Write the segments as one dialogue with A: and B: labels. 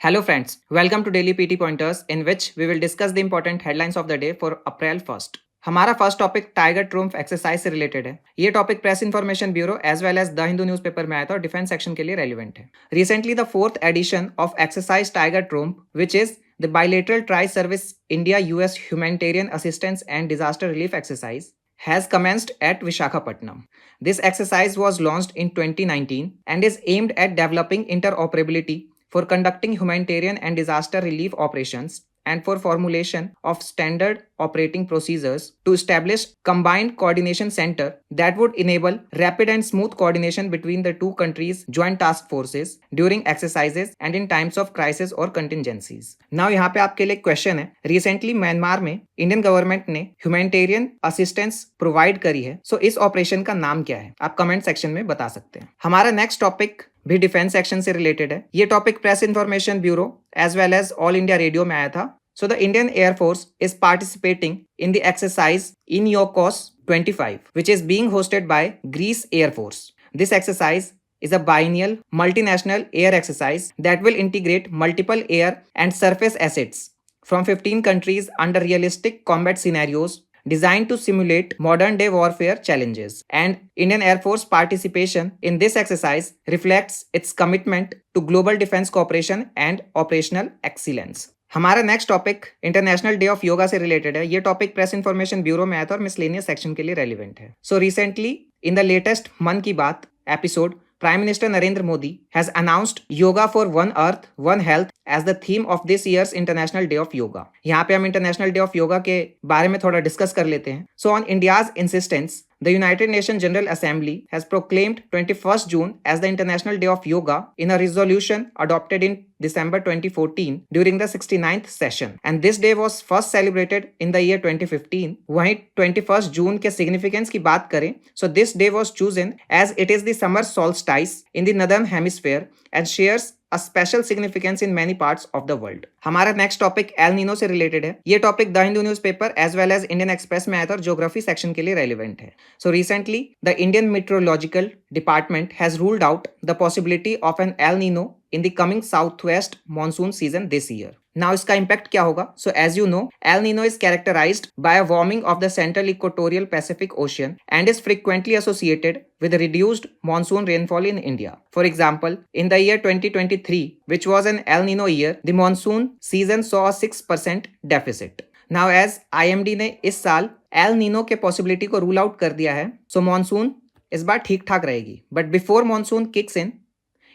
A: Hello friends, welcome to Daily PT Pointers in which we will discuss the important headlines of the day for April 1st. हमारा first topic Tiger Triumph exercise से related है। ये topic Press Information Bureau as well as the Hindu newspaper में आया था और defence section के लिए रेलिवेंट है। Recently the fourth edition of exercise Tiger Triumph which is the bilateral tri service India US humanitarian assistance and disaster relief exercise has commenced at Vishakhapatnam. This exercise was launched in 2019 and is aimed at developing interoperability for conducting humanitarian and disaster relief operations and for formulation of standard operating procedures to establish combined coordination center that would enable rapid and smooth coordination between the two countries' joint task forces during exercises and in times of crisis or contingencies. Now यहाँ पे आपके लिए question है, recently Myanmar में Indian government ने humanitarian assistance provide करी है, सो इस ऑपरेशन का नाम क्या है? आप कमेंट सेक्शन में बता सकते हैं। हमारा नेक्स्ट टॉपिक भी डिफेंस सेक्शन से रिलेटेड है। ये topic Press Information Bureau as well as All India Radio में आया था। So the Indian Air Force is participating in the exercise INIOCOS 25, which is being hosted by Greece Air Force. This exercise is a biennial multinational air exercise that will integrate multiple air and surface assets from 15 countries under realistic combat scenarios designed to simulate modern-day warfare challenges. And Indian Air Force participation in this exercise reflects its commitment to global defense cooperation and operational excellence. हमारा next topic international day of yoga से related है। ये topic Press Information bureau में आया था और miscellaneous section के लिए रेलिवेंट है। So recently in the latest मन की बात episode Prime Minister Narendra Modi has announced Yoga for One Earth, One Health as the theme of this year's International Day of Yoga. यहाँ पे हम International Day of Yoga के बारे में थोड़ा डिस्कस कर लेते हैं। So on India's insistence, the United Nations General Assembly has proclaimed 21st June as the International Day of Yoga in a resolution adopted in December 2014 during the 69th session. And this day was first celebrated in the year 2015. वहीं 21st June के significance की बात करें, so this day was chosen as it is the summer solstice in the northern hemisphere and shares a special significance in many parts of the world. हमारा next topic El Nino से related है। ये topic the Hindu newspaper as well as Indian Express में आया था और geography section के लिए रेलिवेंट है। So recently the Indian meteorological department has ruled out the possibility of an El Nino in the coming southwest monsoon season this year. Now इसका impact क्या होगा? So as you know, El Nino is characterized by a warming of the central equatorial Pacific Ocean and is frequently associated with reduced monsoon rainfall in India. For example, in the year 2023, which was an El Nino year, the monsoon season saw a 6% deficit. Now as IMD ने इस साल El Nino के possibility को rule out कर दिया है, so monsoon इस बार ठीक ठाक रहेगी. But before monsoon kicks in,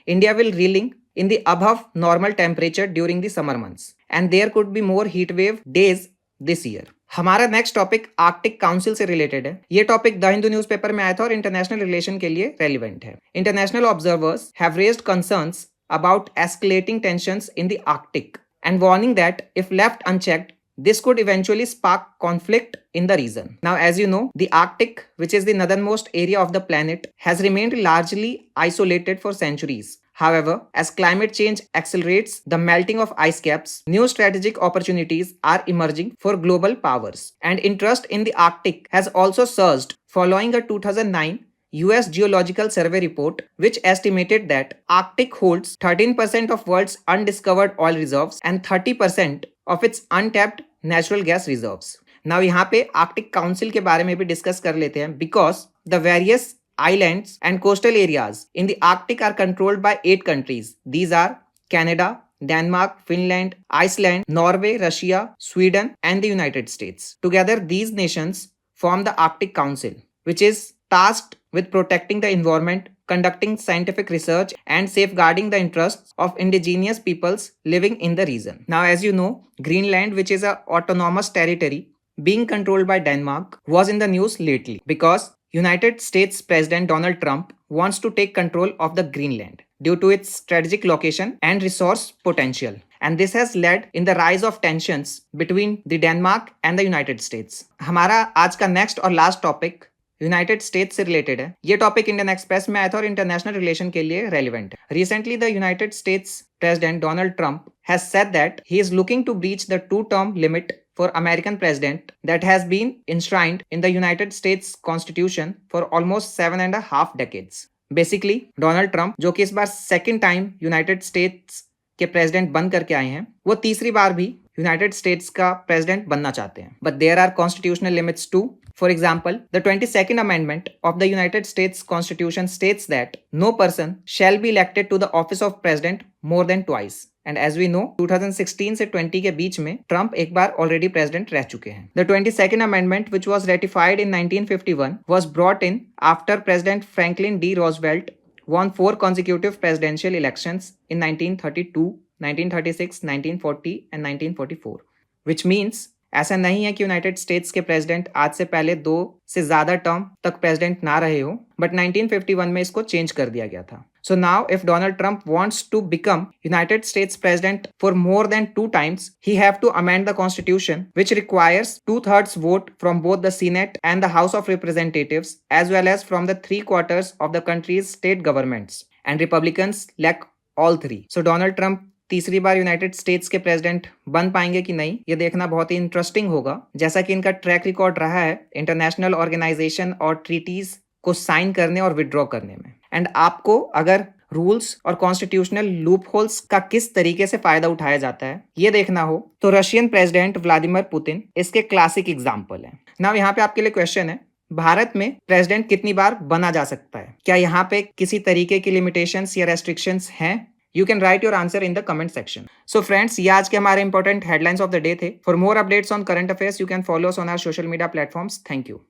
A: India will reeling in the above normal temperature during the summer months and there could be more heat wave days this year. हमारा next topic Arctic council से related है। ये topic the Hindu newspaper में आया था और international relation के लिए रेलिवेंट है। International observers have raised concerns about escalating tensions in the Arctic and warning that if left unchecked this could eventually spark conflict in the region. Now, as you know, the Arctic, which is the northernmost area of the planet, has remained largely isolated for centuries. However, as climate change accelerates the melting of ice caps, new strategic opportunities are emerging for global powers. And interest in the Arctic has also surged following a 2009 US Geological Survey report which estimated that Arctic holds 13% of world's undiscovered oil reserves and 30% of its untapped natural gas reserves. Now यहाँ पे Arctic council के बारे में भी discuss कर लेते हैं because the various islands and coastal areas in the Arctic are controlled by 8 countries. These are Canada, Denmark, Finland, Iceland, Norway, Russia, Sweden and the United States. Together these nations form the Arctic Council, which is tasked with protecting the environment, conducting scientific research and safeguarding the interests of indigenous peoples living in the region. Now as you know, Greenland, which is an autonomous territory being controlled by Denmark, was in the news lately because United States President Donald Trump wants to take control of the Greenland due to its strategic location and resource potential. And this has led in the rise of tensions between the Denmark and the United States. हमारा आज का next और last topic United states से related है। ये topic Indian Express में आया था और इंटरनेशनल रिलेशन के लिए रेलिवेंट है। Recently the United States president Donald Trump has said that he is looking to breach the 2-term limit for American president that has been enshrined in the United States Constitution for almost 7.5 decades. Basically, Donald Trump, जो कि इस बार second time United States के president बन करके आए हैं वो तीसरी बार भी यूनाइटेड स्टेट्स का प्रेसिडेंट बनना चाहते हैं. But there are constitutional limits too. For example, the 22nd Amendment of the United States Constitution states that no person shall be elected to the office of president more than twice. And as we know, 2016 से 20 के बीच में Trump एक बार already president रह चुके हैं. The 22nd Amendment, which was ratified in 1951, was brought in after President Franklin D. Roosevelt won 4 consecutive presidential elections in 1932, 1936, 1940 and 1944. Which means ऐसा नहीं है कि यूनाइटेड स्टेट्स के प्रेसिडेंट आज से पहले 2 से ज्यादा टर्म तक प्रेसिडेंट ना रहे हो, बट 1951 में इसको चेंज कर दिया गया था. So now if Donald Trump wants to become United States president for more than 2 times, he have to amend the constitution, which requires 2/3 vote from both the Senate and the House of Representatives, as well as from the 3/4 of the country's state governments. And Republicans lack all 3. So Donald Trump तीसरी बार United states के president बन पाएंगे कि नहीं, ये देखना बहुत ही interesting होगा. जैसा कि इनका ट्रैक रिकॉर्ड रहा है इंटरनेशनल ऑर्गेनाइजेशन और ट्रीटीज को साइन करने और विड्रॉ करने में. एंड आपको अगर रूल्स और कॉन्स्टिट्यूशनल लूप होल्स का किस तरीके से फायदा उठाया जाता है ये देखना हो तो रशियन प्रेसिडेंट व्लादिमीर पुतिन इसके क्लासिक एग्जाम्पल है. नाउ यहाँ पे आपके लिए क्वेश्चन है, भारत में प्रेसिडेंट कितनी बार बना जा सकता है? क्या यहाँ पे किसी तरीके की लिमिटेशंस या रेस्ट्रिक्शंस हैं? You can write your answer in the comment section. So friends, ये आज के हमारे important headlines of the day थे. For more updates on current affairs, you can follow us on our social media platforms. Thank you.